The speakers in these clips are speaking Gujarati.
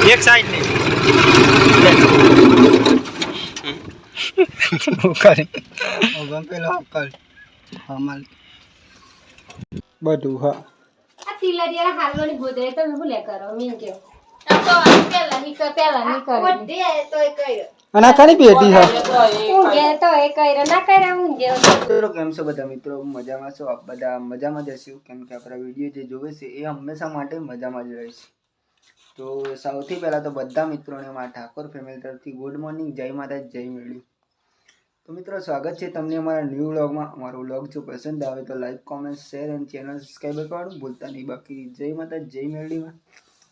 एक साइड नहीं करे ओगम पेलो कर हमाल બધું હા આ તિલરિયા હાલવાની ગોદરે તમે હું લે કરો મીન કે આ તો પેલા ની કરે દે તો એ કર્યો અને કાની પેટી હા હું કે તો એ કર્યો ના કર્યા હું કે મિત્રો કેમ છો બધા મિત્રો મજામાં છો આપ બધા મજામાં જ હશો કેમ કે આપણા વિડિયો જે જોવે છે એ હંમેશા માટે મજામાં જ રહે છે તો સૌથી પહેલા તો બધા મિત્રોને મારા ઠાકોર ફેમિલી તરફથી ગુડ મોર્નિંગ જય માતા જય મેળી તો મિત્રો સ્વાગત છે તમને અમારા ન્યૂ વ્લોગમાં અમારો વ્લોગ જો પસંદ આવે તો લાઈક કોમેન્ટ શેર અને ચેનલ સબસ્ક્રાઇબ કરવાનું ભૂલતા નહીં બાકી જય માતા જય મેળીમાં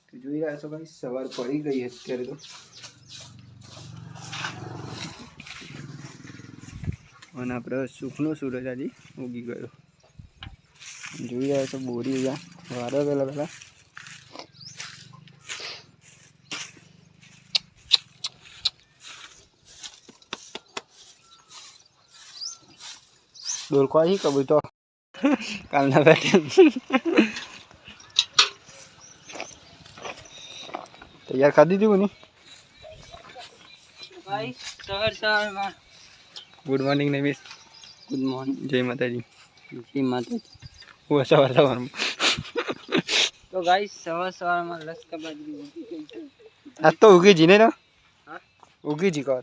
તો જોઈ રહ્યા છો ભાઈ સવાર પડી ગઈ અત્યારે તો અને આપણે સુખનો સૂરજ આજે ઉગી ગયો જોઈ રહ્યા છો બોરી અહીંયા વારો પહેલા डोल को ही कभी तो काल ना बैठे तैयार कर दी थी वो नहीं भाई सवार में गुड मॉर्निंग नमिस गुड मॉर्निंग जय माता जी जय माता वो सवार में तो गाइस सवार में लश्कर बाजरी आज तो उगी जी ने ना उगी जी का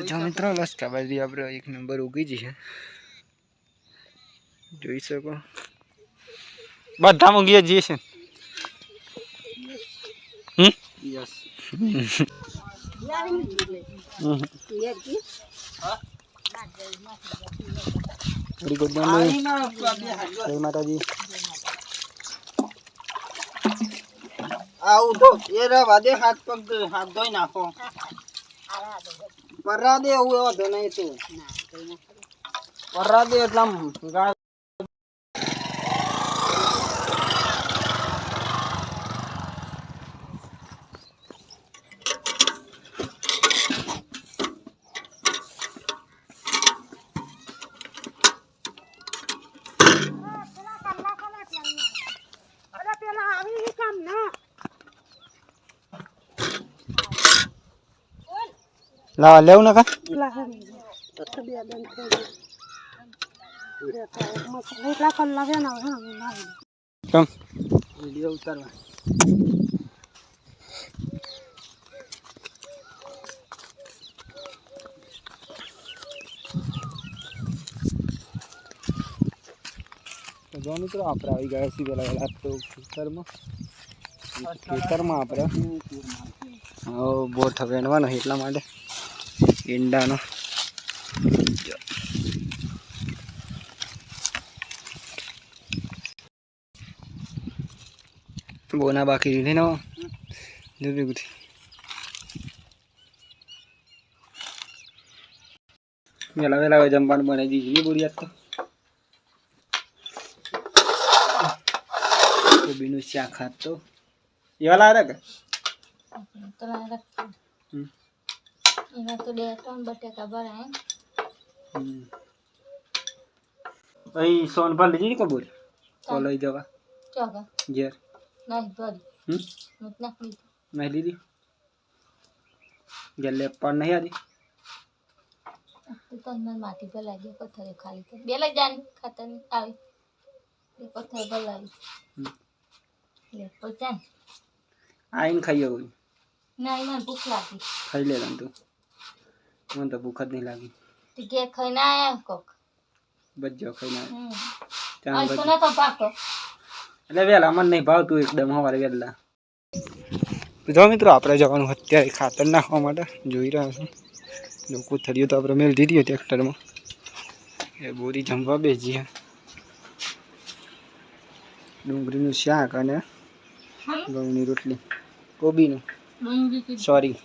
जो मित्रों लश्कर बाजरी આપણે એક નંબર ઉગી જ છે જોઈ શકો બધા ઉગી જ છે यस वेरी गुड मॉर्निंग जय माता जी आओ तो ये रवा दे हाथ धोई नाखो पररा दे એવું એવો તો નહીં તું પરરા દે એટલે ગાય ला लेव नका कम वीडियो उतारवा तो जो मित्रों આપણે આવી ગયા છીએ પેલા વેલા તો ખેતરમાં આપણે બોટ વેણવાનો એટલા માટે ઈંડાનો બોના બાકી દીધી ને દૂધી ગુથી વેલા જમવાનું બનાવી દીધી બોરિયાત તો કોબીનું શાક ખાતો એવા લાગે કે એમાં તો 2-3 બટેકા ભરાય ભાઈ સોન પર લીધી કબૂર તો લઈ જવા ચોગા ઘેર નહીં ભરી મત નાખી નહીં લીધી ઘેર લે પણ નહીં આદી તો તને માટી પર લાગી પથ્થરે ખાલી તો બે લઈ જાન ખાતર આવી એ પથ્થર પર લાગી લે પચાન આઈને ખાઈ આવું ના મને ભૂખ લાગી ખાઈ લે તું મને તો ભૂખ જ નહીં લાગી તે કે ખાઈને આયા કોક બચ્ચો ખાઈને આ સોના તો પાકો એટલે વેલા મને નહીં ભાવતું એકદમ સવારે વહેલા જો મિત્રો આપણે જવાનું અત્યારે ખાતર નાખવા માટે જોઈ રહ્યા છું લોકો થર્યું તો આપણે મેળ દીધી ટ્રેક્ટરમાં એ બોરી જમવા બેસી ડુંગળીનું શાક અને ઘઉંની રોટલી કોબીનું સોરી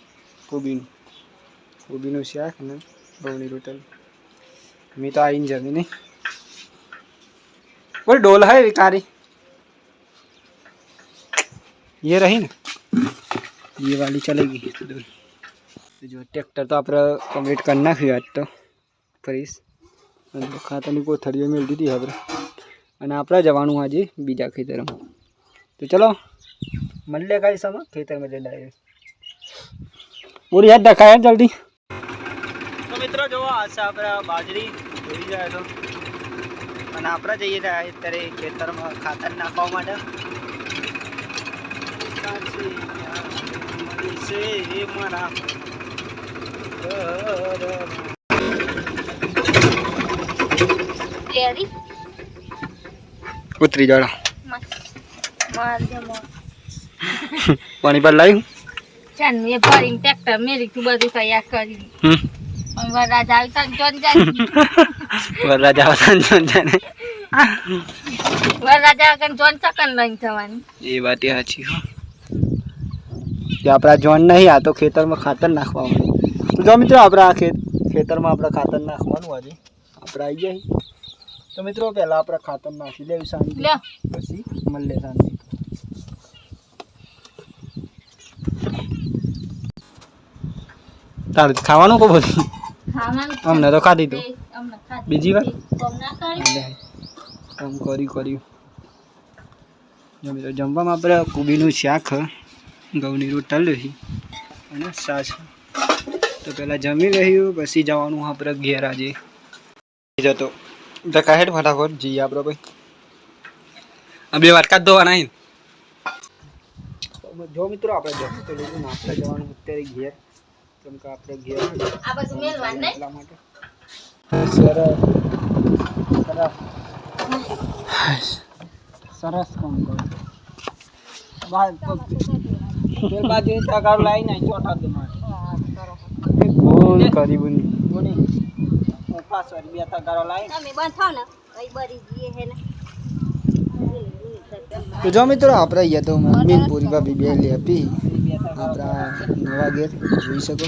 કોબીનું શાક અને ઘઉંની રોટલી મેં તો આવીને જમી નહીં बोल डोल है विकारी ये रही ना ये वाली चलेगी डोल तो जो ट्रैक्टर तो आप कंप्लीट करना ही आज तो फ्रीज खाता नहीं कोई थड़ियों मिल दी थी अब आप जवानू आज बीजा खेतर तो चलो મળીએ ગાઈસ અમે ખેતરમાં જઈ ડાયરેક્ટ પૂરી યાદ દેખાય જલ્દી. તો મિત્રો જો આ છે આપણે બાજરી જોઈ જાય તો અને આપણે જઈએ રહ્યા અત્યારે ખેતરમાં ખાતર નાખવા માટે. રેડી ઉતરી જાડો માર દે મોર પાણી પર લાવ્યું ચાલ મે ભરીને ટ્રેક્ટર મેરી તું બધું તૈયાર કરી પણ વરરાજ આવી તન જોન જાય વરરાજ વરરાજ આગળ જોન ચકન લઈને જવાની એ વાત સાચી હો કે આપણા જોન નહીં આ તો ખેતરમાં ખાતર નાખવાનું. તો જો મિત્રો આપણે આ ખેતરમાં આપણે ખાતર નાખવાનું આજે આપણે આવી જાય. તો મિત્રો પહેલાં આપણે ખાતર નાખી દેવું શાંતિ લ્યો પછી મળે શાંતિ. તારે ખાવાનું કો બધું ખાવાનું અમને તો ખાધી તું અમને ખાધી બીજી વાર કોમ ના કરી કામ કર્યું. જો મિત્રો જમવામાં આપણે કોબીનું શાક ઘઉંની રોટલી અને છાશ. તો પહેલાં જમી રહ્યું પછી જવાનું આપણે ઘેર આજે જતો ધક્કા હેઠ ફટાફટ જઈએ આપણે ભાઈ. આ બે વાટકા ધોવાના જો મિત્રો આપણે જમી તો લીધું ને આપણે જવાનું અત્યારે ઘેર કેમ કે આપણે ઘેર આ બધું મેલવાનું નહીં એટલા માટે સરસ સરસ કામ કરો. બાજુ તગાર લાઈને ચોટા દે માટે ફોન કરી બની બોની પાછળ બે તગારો લાઈ તમે બંધ થાવ ને કઈ બરી ગઈ હે ને તો જો મિત્રો આપણે અહીંયા તો મમ્મી ને પૂરી ભાભી બે લે આપી આપણા નવા ઘેર જોઈ શકો.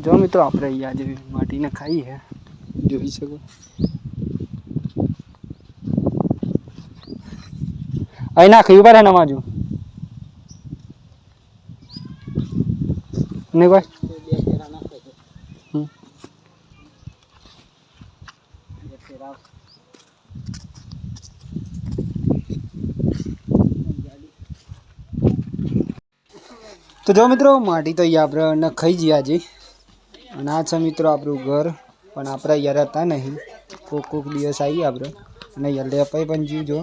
જો મિત્રો આપણે અહીંયા જે માટીને ખાઈ હે જોઈ શકો. અહીં નાખ્યું ઉપર હે નમાજુ ને કોઈ તો જો મિત્રો માટી તો અહીંયા આપણે ખાઈ જઈએ આજે અને આ છે મિત્રો આપણું ઘર પણ આપણે અહીંયા રહેતા નહીં કોક દિવસ આવીએ આપણે અને અહીંયા લેપાઈ પણ જીવજો.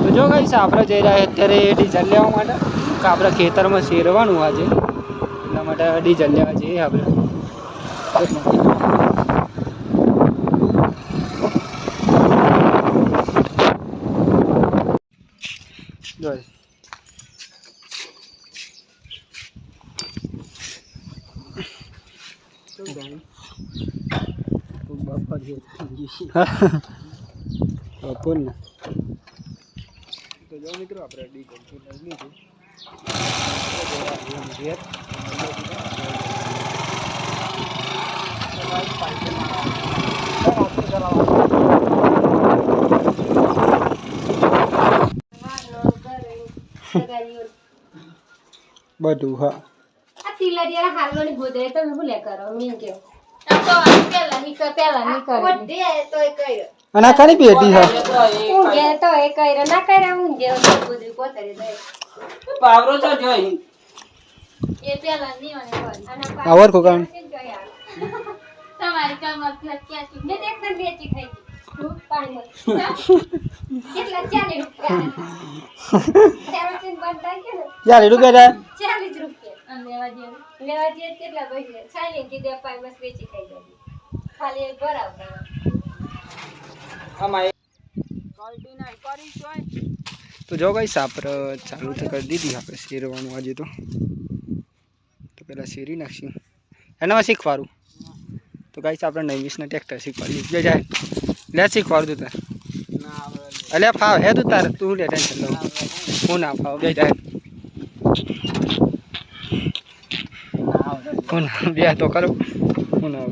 તો જો કઈ આપણે જઈ રહ્યા અત્યારે ડીઝલ લેવા માટે કે આપણે ખેતરમાં શેરવાનું આજે એટલા માટે ડીઝલ લેવા જઈએ આપણે. બપોર ને તો જો મિત્રો આપણે ડીઝલ લઈ લીધું. બધું હા આ તિલરિયા હાલવાની ગોદરે તમે શું લે કરો મીન કે આ તો પેલા ની કરી તો એ કર્યો અને આ કાની પેટી છે ઊંઘે તો એ કર્યો ના કર્યા ઊંઘે ગોદરે કોતરે દે પાવરો તો જોઈ એ પેલા ની મને અને આવર કોકાણ તમારી કમર ક્યાં છે ને એક ને વેચી ખાઈ તું પાણી કેટલા 40 રૂપિયા સેવન્ટીન બંધ કે યાર એટલું કહેતા 40 રૂપિયા અને લેવા જઈએ કેટલા પૈસા સાઈલિંગ કીધે પાઈ બસ વેચી ખાઈ જાય ખાલી એક બરાબર અમાય ક્વોલિટી ના કરી જોય. તો જો ગાઈસ આપણે ચાલુ તો કરી દીધી આપણે શેરવાનું આજે તો પહેલાં શેરી નાખશું એનામાં શીખવાડું. તો ગાઈસ આપણે નૈમિષના ટ્રેક્ટર શીખવાડ્યું બે જાય લે શીખવાડું તાર અલે ફાવ હે તું તાર તું લે ટેન્શન લો હું ના ફાવ બે જાય હું બે તો કરો હું ના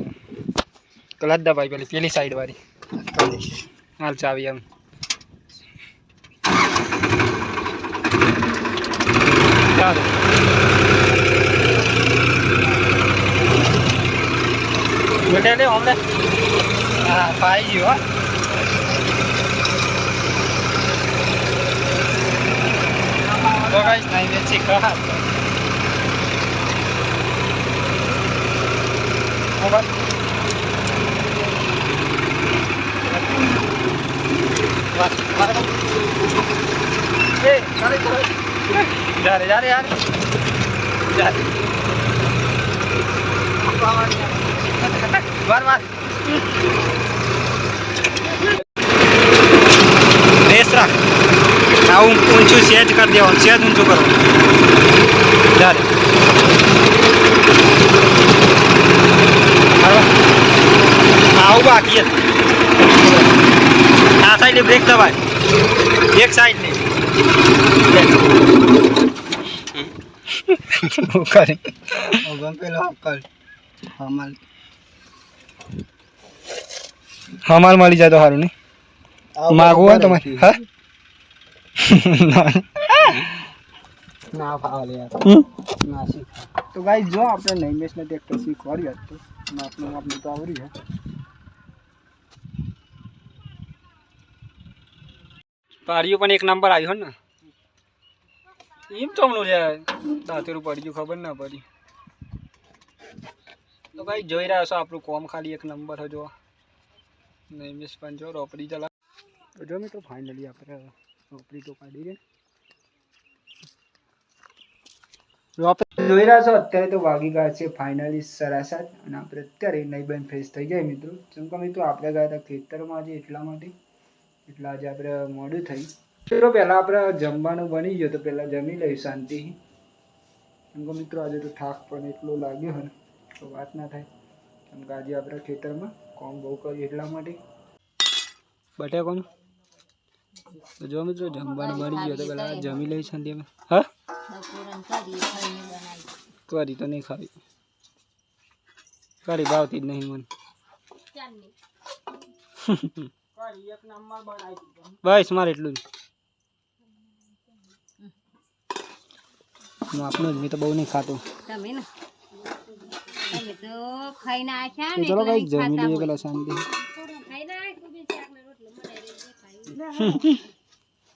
કલાદા ભાઈ પેલી સાઈડ વાળી હાલ ચાવી એમ ચાલો બેટા લે હમણાં હા પાઈ ગયો ખા जा रे यार मार मार रेसरा आऊं ऊंचू सेज कर दिया सेज ऊंचू करो जा रे आऊ बाकी है आ साइड ब्रेक दबाए एक साइड ने करे ઓગમ પેલો કર હમાલ हमार मળી જાય તો સારું નહીં માગવું હોય તમારે હા ના ફાવે યાર ના શીખ તો ગાઈસ જો આપણે નૈમેશને ટ્રેક્ટર શીખવાડ્યું હતું આપણે તો આવડી છે પાડ્યું પણ એક નંબર આવ્યો ને એમ ચમણું છે દાંતેરું પડ્યું ખબર ના પડી તો ભાઈ જોઈ રહ્યા છો આપણું કોમ ખાલી એક નંબર છે જો નૈમેશ પણ જો રોપડી ચલા તો જો મિત્રો ફાઇનલી આપણે રોપડી તો કાઢી દે આપણે જોઈ રહ્યા છો અત્યારે તો વાગી ગયા છે ફાઇનલી 7:30 અને આપણે અત્યારે નહીં બંધ ફ્રેશ થઈ જાય મિત્રો જેમ કે મિત્રો આપણે ગયા હતા ખેતરમાં આજે એટલા માટે એટલે આજે આપણે મોડું થઈ મિત્રો પહેલાં આપણે જમવાનું બની ગયો તો પહેલાં જમી લઈએ શાંતિથી કેમ કે મિત્રો આજે તો થાક પણ એટલો લાગ્યો હોય તો વાત ના થાય કેમ કે આજે આપણે ખેતરમાં કોમ બહુ કરીએ એટલા માટે બટાકાનું તો જો મિત્રો જમવાનું બની ગયો તો પહેલાં જમી લઈએ શાંતિ અમે હા કરી તો નહીં ખાવી કરી ભાવતી જ નહીં મને બસ મારે એટલું જ આપણું જ મેં તો બહુ નહીં ખાતો ચલો કઈ જમી લઈએ પેલા શાંતિ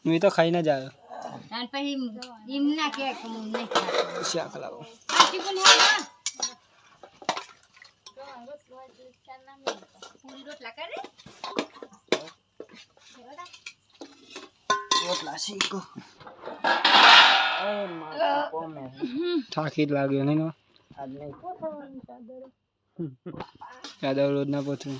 મેં તો ખાઈને જ આવ્યો શાક લાવો થાકી જ લાગ્યો નહીં ચાદર રોજ ના પહોંચવું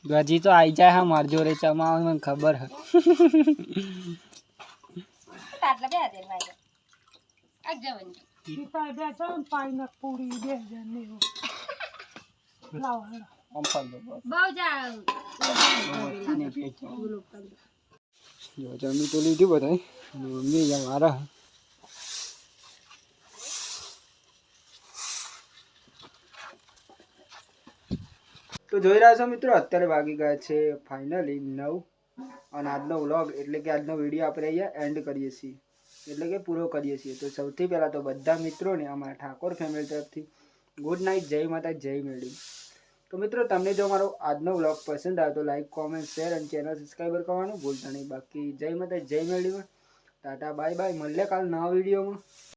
ગજી તો આવી જાય હા માર જોડે ચમાવ મને ખબર હે જમી તો લીધું બધા મમ્મી મારા તો જોઈ રહ્યા છો મિત્રો અત્યારે વાગી ગયા છે ફાઇનલી 9 અને આજનો વ્લોગ એટલે કે આજનો વિડીયો આપણે અહીંયા એન્ડ કરીએ છીએ એટલે કે પૂરો કરીએ છીએ તો સૌથી પહેલાં તો બધા મિત્રોને અમારા ઠાકોર ફેમિલી તરફથી ગુડ નાઇટ જય માતા જય મેળી તો મિત્રો તમને જો મારો આજનો વ્લોગ પસંદ આવે તો લાઈક કોમેન્ટ શેર અને ચેનલ સબસ્ક્રાઈબર કરવાનું ભૂલતા નહીં બાકી જય માતા જય મેળીમાં ટાટા બાય બાય મળીએ કાલ નવા વિડીયોમાં